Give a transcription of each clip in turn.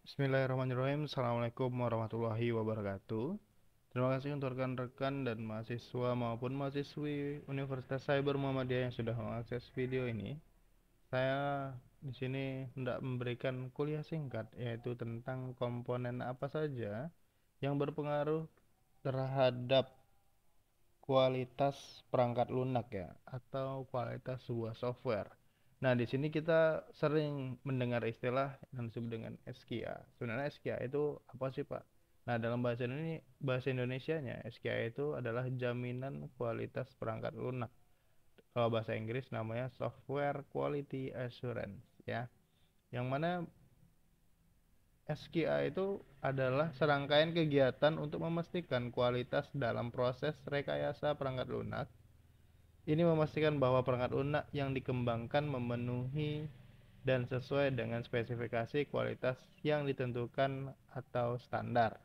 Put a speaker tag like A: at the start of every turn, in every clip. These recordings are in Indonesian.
A: Bismillahirrahmanirrahim. Assalamualaikum warahmatullahi wabarakatuh. Terima kasih untuk rekan-rekan dan mahasiswa maupun mahasiswi Universitas Cyber Muhammadiyah yang sudah mengakses video ini. Saya di sini hendak memberikan kuliah singkat yaitu tentang komponen apa saja yang berpengaruh terhadap kualitas perangkat lunak ya atau kualitas sebuah software. Nah, di sini kita sering mendengar istilah yang disebut dengan SKA. Sebenarnya SKA itu apa sih, Pak? Nah, dalam bahasa Indonesianya, SKA itu adalah jaminan kualitas perangkat lunak. Kalau bahasa Inggris namanya Software Quality Assurance ya. Yang mana SQA itu adalah serangkaian kegiatan untuk memastikan kualitas dalam proses rekayasa perangkat lunak. Ini memastikan bahwa perangkat lunak yang dikembangkan memenuhi dan sesuai dengan spesifikasi kualitas yang ditentukan atau standar.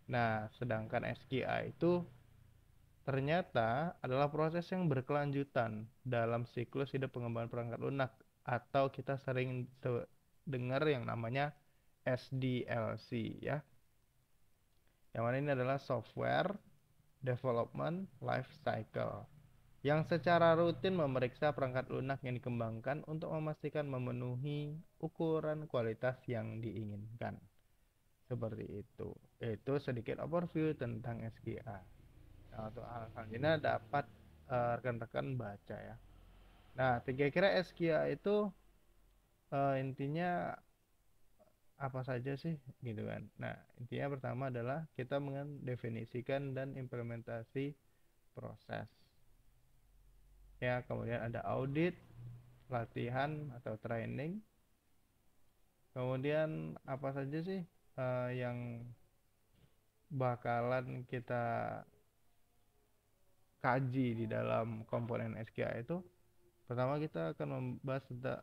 A: Nah, sedangkan SQA itu ternyata adalah proses yang berkelanjutan dalam siklus hidup pengembangan perangkat lunak atau kita sering dengar yang namanya SDLC ya. Yang mana ini adalah Software Development Life Cycle yang secara rutin memeriksa perangkat lunak yang dikembangkan untuk memastikan memenuhi ukuran kualitas yang diinginkan. Seperti itu. Itu sedikit overview tentang SQA. Nah, untuk hal selanjutnya dapat rekan-rekan baca ya. Nah, kira-kira SQA itu intinya apa saja sih gitu kan. Nah, intinya pertama adalah kita mendefinisikan dan implementasi proses. Ya, kemudian ada audit, latihan atau training. Kemudian apa saja sih yang bakalan kita kaji di dalam komponen SQA itu? Pertama kita akan membahas tentang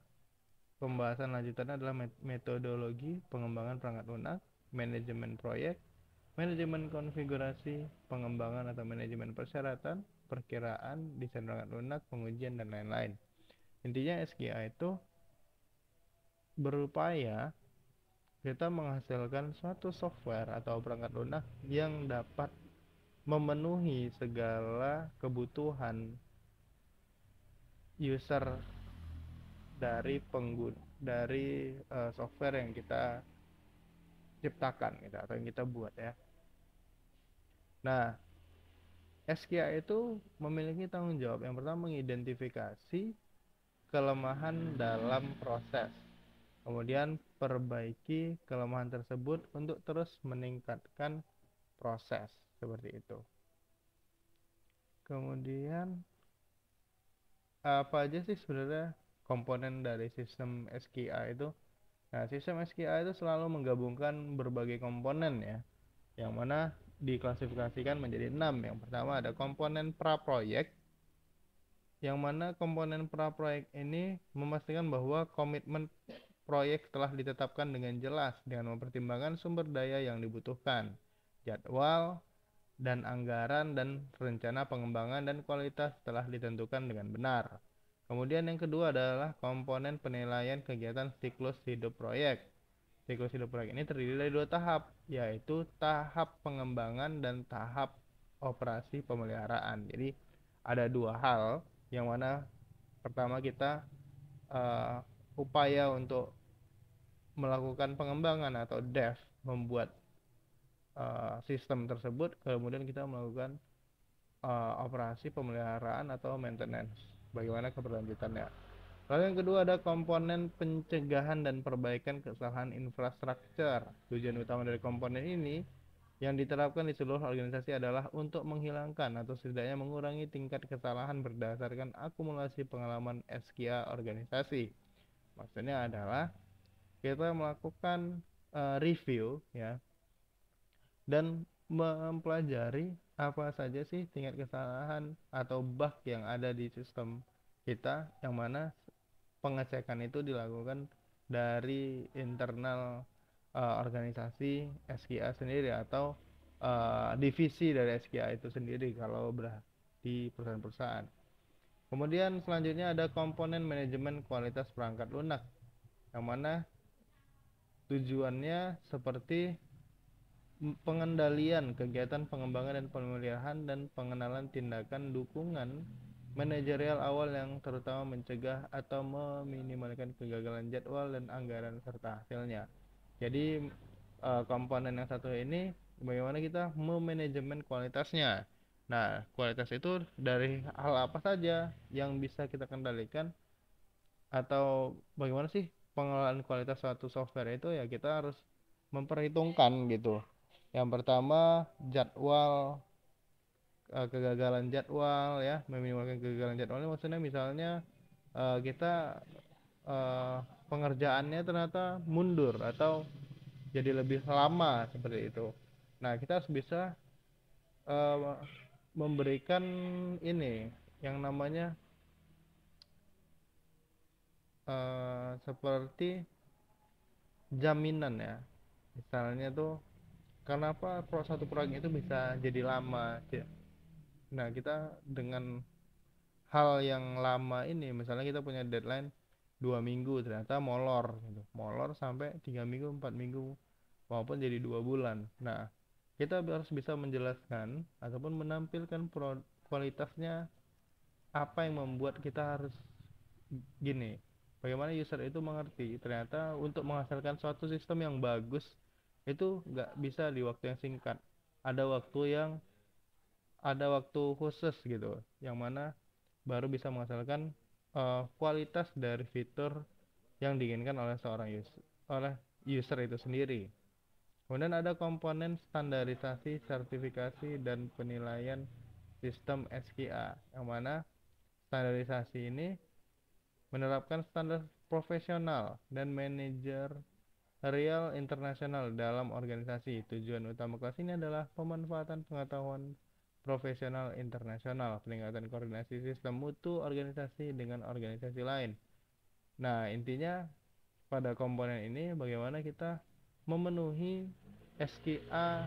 A: pembahasan lanjutannya adalah metodologi pengembangan perangkat lunak, manajemen proyek, manajemen konfigurasi, pengembangan atau manajemen persyaratan, perkiraan, desain perangkat lunak, pengujian dan lain-lain. Intinya SQA itu berupaya kita menghasilkan suatu software atau perangkat lunak yang dapat memenuhi segala kebutuhan user dari software yang kita ciptakan gitu atau yang kita buat ya. Nah, SQA itu memiliki tanggung jawab yang pertama mengidentifikasi kelemahan dalam proses. Kemudian perbaiki kelemahan tersebut untuk terus meningkatkan proses seperti itu. Kemudian apa aja sih sebenarnya komponen dari sistem SQA itu? Nah, sistem SQA itu selalu menggabungkan berbagai komponen ya, yang mana diklasifikasikan menjadi 6. Yang pertama ada komponen praproyek, yang mana komponen praproyek ini memastikan bahwa komitmen proyek telah ditetapkan dengan jelas dengan mempertimbangkan sumber daya yang dibutuhkan, jadwal dan anggaran dan rencana pengembangan dan kualitas telah ditentukan dengan benar. Kemudian yang kedua adalah komponen penilaian kegiatan siklus hidup proyek. Siklus hidup proyek ini terdiri dari dua tahap, yaitu tahap pengembangan dan tahap operasi pemeliharaan. Jadi ada dua hal yang mana pertama kita uh, upaya untuk melakukan pengembangan atau dev, membuat sistem tersebut, kemudian kita melakukan operasi pemeliharaan atau maintenance. Bagaimana keberlanjutannya? Lalu yang kedua ada komponen pencegahan dan perbaikan kesalahan infrastruktur. Tujuan utama dari komponen ini yang diterapkan di seluruh organisasi adalah untuk menghilangkan atau setidaknya mengurangi tingkat kesalahan berdasarkan akumulasi pengalaman SKA organisasi. Maksudnya adalah kita melakukan review ya dan mempelajari apa saja sih tingkat kesalahan atau bug yang ada di sistem kita, yang mana pengecekan itu dilakukan dari internal organisasi SKA sendiri atau divisi dari SKA itu sendiri kalau di perusahaan-perusahaan. Kemudian selanjutnya ada komponen manajemen kualitas perangkat lunak, yang mana Tujuannya seperti pengendalian kegiatan pengembangan dan pemeliharaan dan pengenalan tindakan dukungan manajerial awal yang terutama mencegah atau meminimalkan kegagalan jadwal dan anggaran serta hasilnya. Jadi komponen yang satu ini bagaimana kita memanajemen kualitasnya. Nah, kualitas itu dari hal apa saja yang bisa kita kendalikan, atau bagaimana sih pengelolaan kualitas suatu software itu, ya kita harus memperhitungkan gitu. Yang pertama, jadwal, kegagalan jadwal ya, meminimalkan kegagalan jadwalnya maksudnya misalnya kita eh, pengerjaannya ternyata mundur atau jadi lebih lama seperti itu. Nah, kita harus bisa eh, memberikan ini yang namanya seperti jaminan ya. Misalnya tuh kenapa satu proyek itu bisa jadi lama. Nah, kita dengan hal yang lama ini, misalnya kita punya deadline 2 minggu, ternyata molor gitu. Molor sampai 3 minggu, 4 minggu, maupun jadi 2 bulan. Nah, kita harus bisa menjelaskan ataupun menampilkan kualitasnya, apa yang membuat kita harus gini. Bagaimana user itu mengerti ternyata untuk menghasilkan suatu sistem yang bagus itu nggak bisa di waktu yang singkat. Ada waktu yang ada waktu khusus gitu, yang mana baru bisa menghasilkan kualitas dari fitur yang diinginkan oleh user itu sendiri. Kemudian ada komponen standarisasi, sertifikasi, dan penilaian sistem SKA, yang mana standarisasi ini menerapkan standar profesional dan manajer real internasional dalam organisasi. Tujuan utama kelas ini adalah pemanfaatan pengetahuan profesional internasional, peningkatan koordinasi sistem mutu organisasi dengan organisasi lain. Nah, intinya pada komponen ini bagaimana kita memenuhi SKA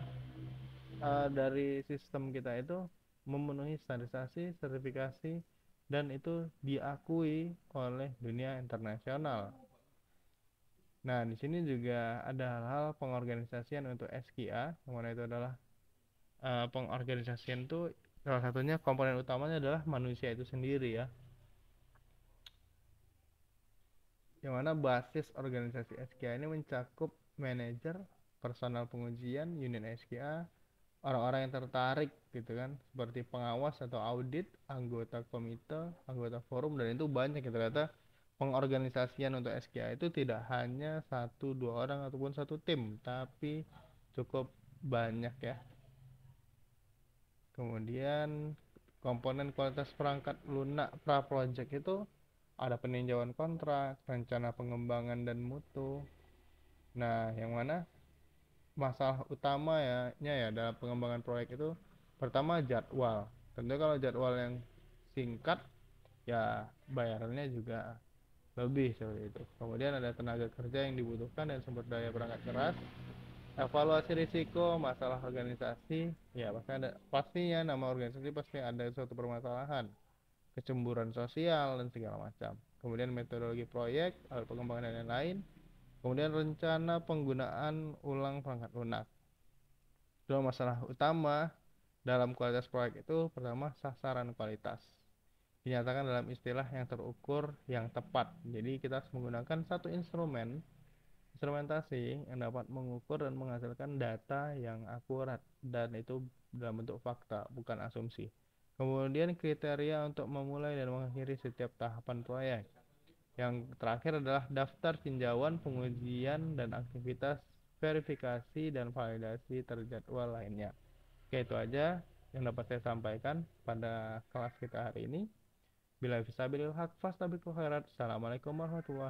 A: dari sistem kita itu, memenuhi standarisasi, sertifikasi, dan itu diakui oleh dunia internasional. Nah, di sini juga ada hal-hal pengorganisasian untuk SKA, yang mana itu adalah pengorganisasian itu salah satunya komponen utamanya adalah manusia itu sendiri ya. Yang mana basis organisasi SKA ini mencakup manajer, personal pengujian, unit SKA, orang-orang yang tertarik gitu kan, seperti pengawas atau audit, anggota komite, anggota forum, dan itu banyak gitu. Ternyata pengorganisasian untuk SKA itu tidak hanya satu dua orang ataupun satu tim, tapi cukup banyak ya. Kemudian komponen kualitas perangkat lunak pra project itu ada peninjauan kontrak, rencana pengembangan, dan mutu. Nah, yang mana masalah utamanya ya dalam pengembangan proyek itu pertama jadwal. Tentu kalau jadwal yang singkat ya bayarannya juga lebih seperti itu. Kemudian ada tenaga kerja yang dibutuhkan dan sumber daya perangkat keras. Evaluasi risiko masalah organisasi, ya pastinya nama organisasi pasti ada suatu permasalahan, kecemburuan sosial dan segala macam. Kemudian metodologi proyek, alat pengembangan dan lain-lain. Kemudian rencana penggunaan ulang perangkat lunak. Dua masalah utama dalam kualitas proyek itu, pertama sasaran kualitas. Dinyatakan dalam istilah yang terukur yang tepat. Jadi kita harus menggunakan satu instrumentasi yang dapat mengukur dan menghasilkan data yang akurat, dan itu dalam bentuk fakta, bukan asumsi. Kemudian kriteria untuk memulai dan mengakhiri setiap tahapan proyek. Yang terakhir adalah daftar tinjauan, pengujian, dan aktivitas verifikasi dan validasi terjadwal lainnya. Oke, itu aja yang dapat saya sampaikan pada kelas kita hari ini. Bila fisabilil haq fastabiqul khairat. Assalamualaikum warahmatullahi wabarakatuh.